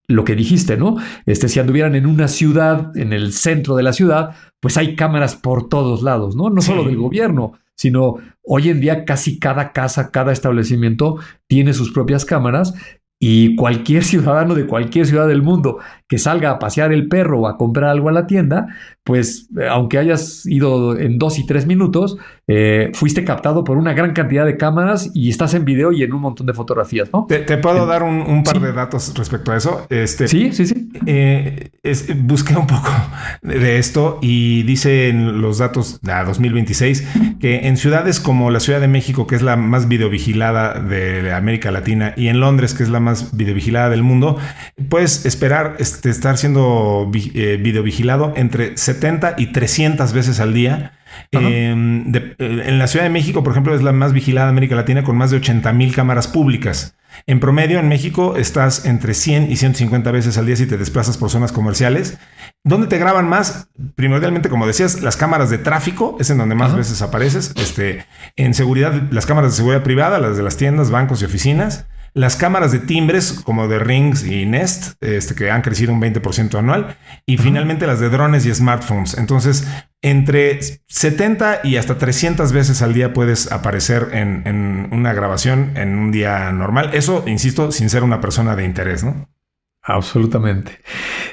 Speaker 3: lo que dijiste, ¿no? Si anduvieran en una ciudad, en el centro de la ciudad, pues hay cámaras por todos lados, ¿no? No solo del gobierno, sino hoy en día casi cada casa, cada establecimiento tiene sus propias cámaras. Y cualquier ciudadano de cualquier ciudad del mundo que salga a pasear el perro o a comprar algo a la tienda, pues aunque hayas ido en 2 y 3 minutos, fuiste captado por una gran cantidad de cámaras y estás en video y en un montón de fotografías, ¿no?
Speaker 2: ¿Te puedo dar un par de datos respecto a eso?
Speaker 3: Sí.
Speaker 2: Busqué un poco de esto y dicen los datos de 2026 que en ciudades como la Ciudad de México, que es la más videovigilada de América Latina, y en Londres, que es la más videovigilada del mundo, puedes esperar estar siendo videovigilado entre 70 y 300 veces al día. En la Ciudad de México, por ejemplo, es la más vigilada de América Latina con más de 80,000 cámaras públicas. En promedio, en México estás entre 100 y 150 veces al día si te desplazas por zonas comerciales. ¿Dónde te graban más? Primordialmente, como decías, las cámaras de tráfico es en donde más veces apareces. En seguridad, las cámaras de seguridad privada, las de las tiendas, bancos y oficinas. Las cámaras de timbres como de Rings y Nest, que han crecido un 20% anual. Y finalmente las de drones y smartphones. Entonces, entre 70 y hasta 300 veces al día puedes aparecer en una grabación en un día normal. Eso, insisto, sin ser una persona de interés, ¿no?
Speaker 3: Absolutamente.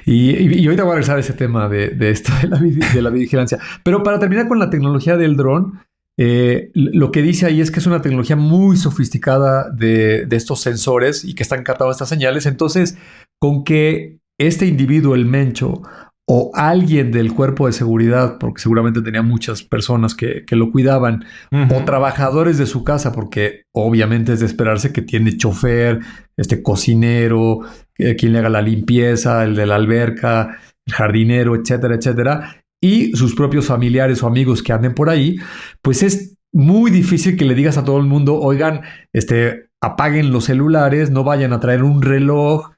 Speaker 3: Y ahorita voy a regresar a ese tema de esto de la vigilancia. Pero para terminar con la tecnología del dron, lo que dice ahí es que es una tecnología muy sofisticada de estos sensores y que están captando estas señales. Entonces, con que este individuo, el mencho, o alguien del cuerpo de seguridad, porque seguramente tenía muchas personas que lo cuidaban, o trabajadores de su casa, porque obviamente es de esperarse que tiene chofer, cocinero, quien le haga la limpieza, el de la alberca, el jardinero, etcétera, etcétera, y sus propios familiares o amigos que anden por ahí, pues es muy difícil que le digas a todo el mundo, oigan, apaguen los celulares, no vayan a traer un reloj,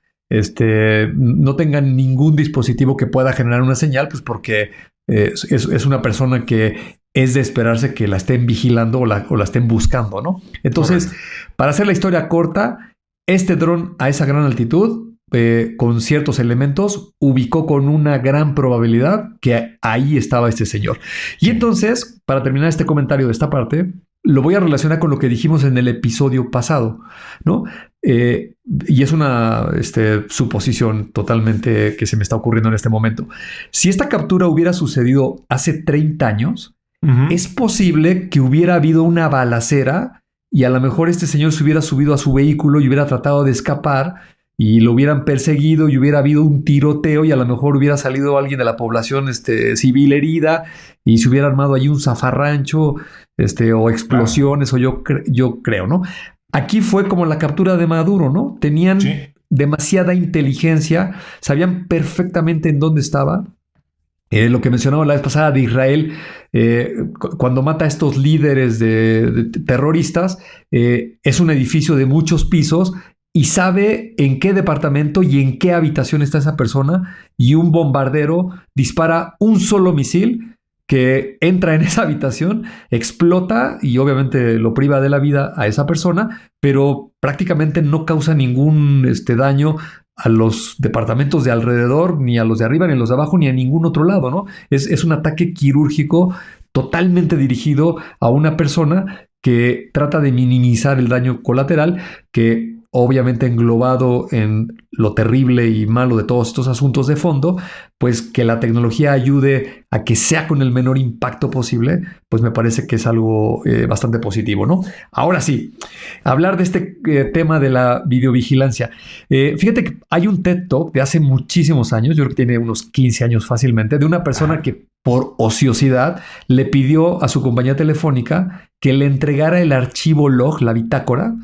Speaker 3: no tengan ningún dispositivo que pueda generar una señal, pues porque es una persona que es de esperarse que la estén vigilando o la estén buscando, ¿no? Entonces, para hacer la historia corta, este dron a esa gran altitud, con ciertos elementos, ubicó con una gran probabilidad que ahí estaba este señor. Y entonces, para terminar este comentario de esta parte, lo voy a relacionar con lo que dijimos en el episodio pasado, ¿no? Y es una suposición totalmente que se me está ocurriendo en este momento. Si esta captura hubiera sucedido hace 30 años, es posible que hubiera habido una balacera y a lo mejor este señor se hubiera subido a su vehículo y hubiera tratado de escapar y lo hubieran perseguido y hubiera habido un tiroteo y a lo mejor hubiera salido alguien de la población civil herida y se hubiera armado ahí un zafarrancho o explosiones, o yo creo, ¿no? Aquí fue como la captura de Maduro, ¿no? Tenían demasiada inteligencia, sabían perfectamente en dónde estaba. Lo que mencionaba la vez pasada de Israel, cuando mata a estos líderes de terroristas, es un edificio de muchos pisos y sabe en qué departamento y en qué habitación está esa persona, y un bombardero dispara un solo misil que entra en esa habitación, explota y obviamente lo priva de la vida a esa persona, pero prácticamente no causa ningún daño a los departamentos de alrededor, ni a los de arriba, ni a los de abajo, ni a ningún otro lado, ¿no? Es un ataque quirúrgico totalmente dirigido a una persona que trata de minimizar el daño colateral, que obviamente englobado en lo terrible y malo de todos estos asuntos de fondo, pues que la tecnología ayude a que sea con el menor impacto posible, pues me parece que es algo bastante positivo, ¿no? Ahora sí, hablar de este tema de la videovigilancia. Fíjate que hay un TED Talk de hace muchísimos años, yo creo que tiene unos 15 años fácilmente, de una persona que por ociosidad le pidió a su compañía telefónica que le entregara el archivo log, la bitácora,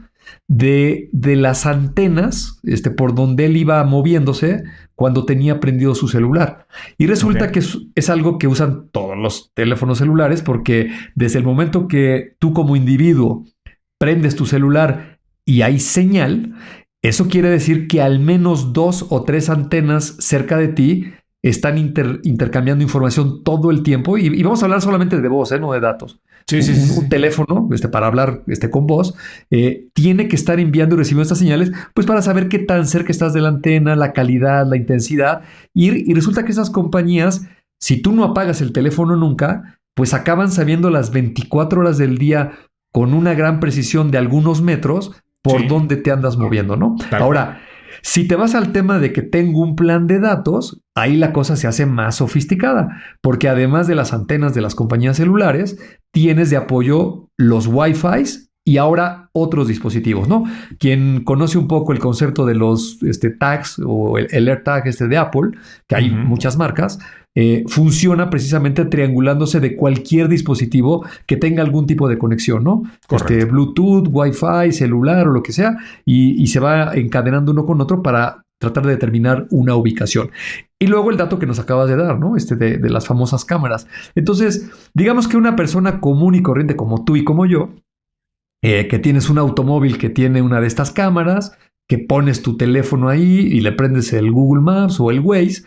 Speaker 3: de las antenas por donde él iba moviéndose cuando tenía prendido su celular. Y resulta que es algo que usan todos los teléfonos celulares, porque desde el momento que tú como individuo prendes tu celular y hay señal, eso quiere decir que al menos 2 o 3 antenas cerca de ti están intercambiando información todo el tiempo. Y vamos a hablar solamente de voz, no de datos. Un teléfono, para hablar con voz, tiene que estar enviando y recibiendo estas señales, pues para saber qué tan cerca estás de la antena, la calidad, la intensidad. Y resulta que esas compañías, si tú no apagas el teléfono nunca, pues acaban sabiendo las 24 horas del día con una gran precisión de algunos metros por dónde te andas moviendo, ¿no? Ahora, si te vas al tema de que tengo un plan de datos, ahí la cosa se hace más sofisticada, porque además de las antenas de las compañías celulares, tienes de apoyo los Wi-Fi y ahora otros dispositivos, ¿no? Quien conoce un poco el concepto de los tags o el AirTag de Apple, que hay muchas marcas, funciona precisamente triangulándose de cualquier dispositivo que tenga algún tipo de conexión, ¿no? Bluetooth, Wi-Fi, celular o lo que sea, y se va encadenando uno con otro para tratar de determinar una ubicación. Y luego el dato que nos acabas de dar, ¿no? De las famosas cámaras. Entonces, digamos que una persona común y corriente como tú y como yo, que tienes un automóvil que tiene una de estas cámaras, que pones tu teléfono ahí y le prendes el Google Maps o el Waze,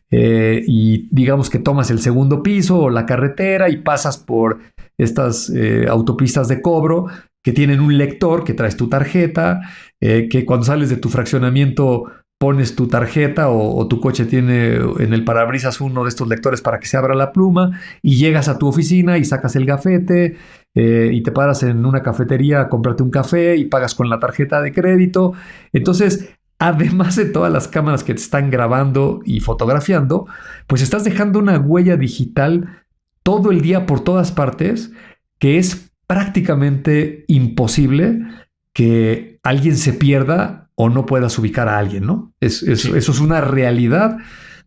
Speaker 3: y digamos que tomas el segundo piso o la carretera y pasas por estas autopistas de cobro que tienen un lector, que traes tu tarjeta, que cuando sales de tu fraccionamiento pones tu tarjeta o tu coche tiene en el parabrisas uno de estos lectores para que se abra la pluma, y llegas a tu oficina y sacas el gafete y te paras en una cafetería a comprarte un café y pagas con la tarjeta de crédito. Entonces, además de todas las cámaras que te están grabando y fotografiando, pues estás dejando una huella digital todo el día por todas partes, que es prácticamente imposible que alguien se pierda o no puedas ubicar a alguien, ¿no? Eso es una realidad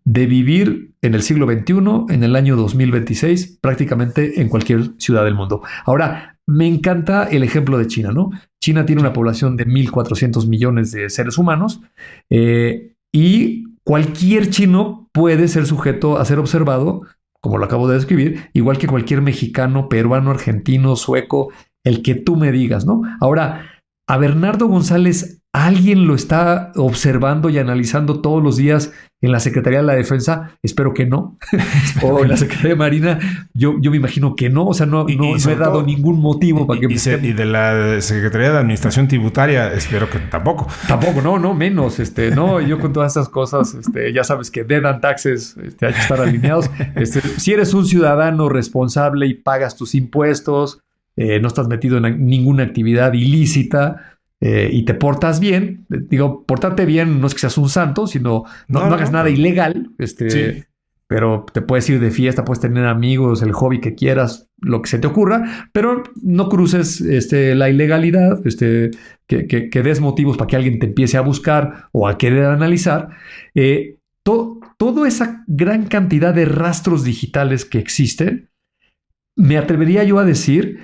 Speaker 3: de vivir en el siglo XXI, en el año 2026, prácticamente en cualquier ciudad del mundo. Ahora, me encanta el ejemplo de China, ¿no? China tiene una población de 1.400 millones de seres humanos, y cualquier chino puede ser sujeto a ser observado, como lo acabo de describir, igual que cualquier mexicano, peruano, argentino, sueco, el que tú me digas, ¿no? Ahora, a Bernardo González, ¿alguien lo está observando y analizando todos los días en la Secretaría de la Defensa? Espero que no. O en la Secretaría de Marina, yo me imagino que no. O sea, no he dado ningún motivo para que...
Speaker 2: Y de la Secretaría de Administración Tributaria, espero que tampoco.
Speaker 3: Tampoco, no, menos. No, yo con todas estas cosas, ya sabes que dead and taxes, hay que estar alineados. Si eres un ciudadano responsable y pagas tus impuestos, no estás metido en ninguna actividad ilícita, y te portas bien, digo, portarte bien no es que seas un santo, sino no hagas nada ilegal, pero te puedes ir de fiesta, puedes tener amigos, el hobby que quieras, lo que se te ocurra, pero no cruces la ilegalidad, que des motivos para que alguien te empiece a buscar o a querer analizar. Toda esa gran cantidad de rastros digitales que existen, me atrevería yo a decir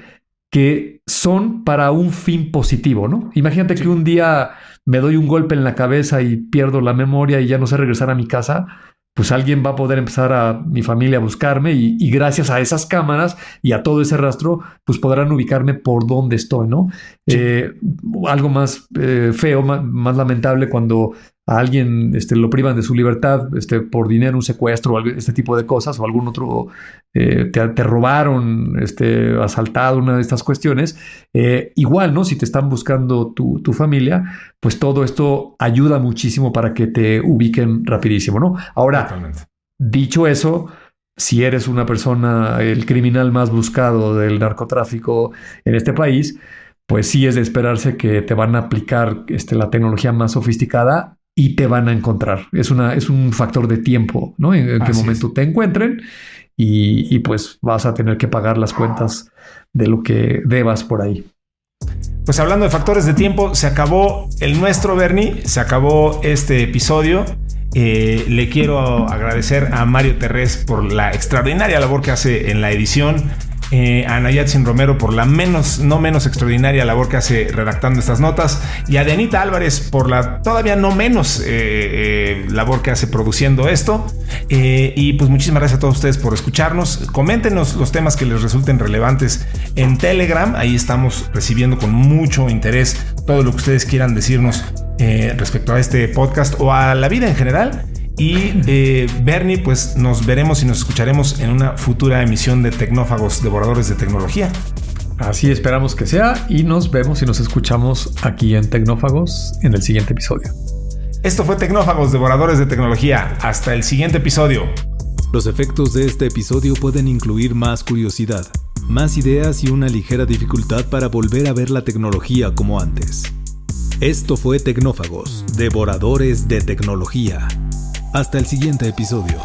Speaker 3: que son para un fin positivo, ¿no? Imagínate que un día me doy un golpe en la cabeza y pierdo la memoria y ya no sé regresar a mi casa, pues alguien va a poder empezar a mi familia a buscarme y gracias a esas cámaras y a todo ese rastro, pues podrán ubicarme por dónde estoy, ¿no? Sí. Algo más feo, más lamentable cuando a alguien lo privan de su libertad por dinero, un secuestro, este tipo de cosas, o algún otro, te robaron, asaltado, una de estas cuestiones. Igual, ¿no? Si te están buscando tu familia, pues todo esto ayuda muchísimo para que te ubiquen rapidísimo, ¿no? Ahora, totalmente. Dicho eso, si eres una persona, el criminal más buscado del narcotráfico en este país, pues sí es de esperarse que te van a aplicar la tecnología más sofisticada y te van a encontrar. Es un factor de tiempo, ¿no? En qué momento te encuentren y pues vas a tener que pagar las cuentas de lo que debas por ahí.
Speaker 2: Pues hablando de factores de tiempo, se acabó el nuestro, Bernie, se acabó este episodio. Le quiero agradecer a Mario Terrés por la extraordinaria labor que hace en la edición, a Nayatsin Romero por la no menos extraordinaria labor que hace redactando estas notas, y a Dianita Álvarez por la todavía no menos labor que hace produciendo esto. Y pues muchísimas gracias a todos ustedes por escucharnos. Coméntenos los temas que les resulten relevantes en Telegram. Ahí estamos recibiendo con mucho interés todo lo que ustedes quieran decirnos respecto a este podcast o a la vida en general. Y Bernie, pues nos veremos y nos escucharemos en una futura emisión de Tecnófagos, Devoradores de Tecnología.
Speaker 3: Así esperamos que sea, y nos vemos y nos escuchamos aquí en Tecnófagos en el siguiente episodio.
Speaker 2: Esto fue Tecnófagos, Devoradores de Tecnología. Hasta el siguiente episodio.
Speaker 1: Los efectos de este episodio pueden incluir más curiosidad, más ideas y una ligera dificultad para volver a ver la tecnología como antes. Esto fue Tecnófagos, Devoradores de Tecnología. Hasta el siguiente episodio.